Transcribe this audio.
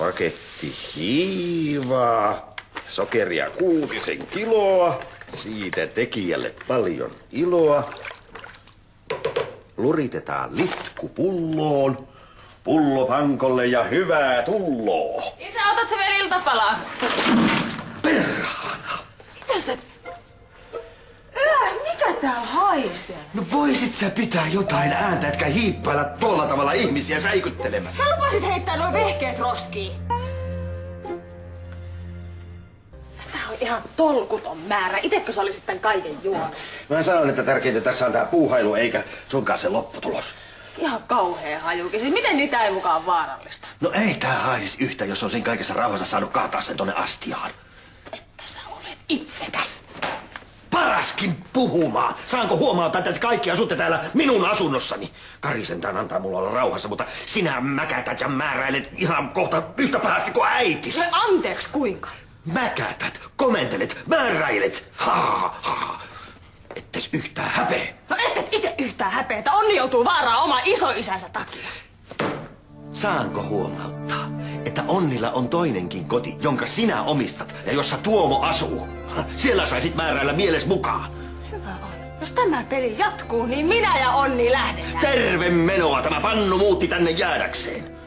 Paketti hiivaa, sokeria 6 kiloa, siitä tekijälle paljon iloa. Luritetaan litku pulloon, pullo pankolle ja hyvää tulloa. Isä, otat sä vielä iltapalaa? Perhana! Mitä sä... Mikä tää haisee? No voisit sä pitää jotain ääntä, etkä hiippailla tuolla tavalla ihmisiä säikyttelemässä. Sä lupasit heittää nuo vehkeet roskiin. Tää on ihan tolkuton määrä. Itekö sä olisit tän kaiken juonut? Mä sanon, että tärkeintä tässä on tää puuhailu, eikä sunkaan se lopputulos. Ihan kauhea hajukin. Siis miten niitä ei mukaan vaarallista? No ei tää haisis yhtä, jos on siinä kaikessa rauhassa saanut kaataa sen tonne astiaan. Että sä olet itsekäs. Paraskin puhumaan. Saanko huomata, että kaikki asutte täällä minun asunnossani? Kari sentään antaa mulla olla rauhassa, mutta sinä mäkätät ja määräilet ihan kohta yhtä pahasti kuin äitis. No anteeksi, kuinka? Mäkätät, komentelet, määräilet. Ha. Ettes yhtään häpeä. No et itse yhtään häpeetä. Onni joutuu vaaraan oma isoisänsä takia. Saanko huomauttaa, että Onnilla on toinenkin koti, jonka sinä omistat ja jossa Tuomo asuu? Siellä saisit määräillä mieles mukaan. Hyvä on. Jos tämä peli jatkuu, niin minä ja Onni lähdetään. Terve menoa, tämä pannu muutti tänne jäädäkseen.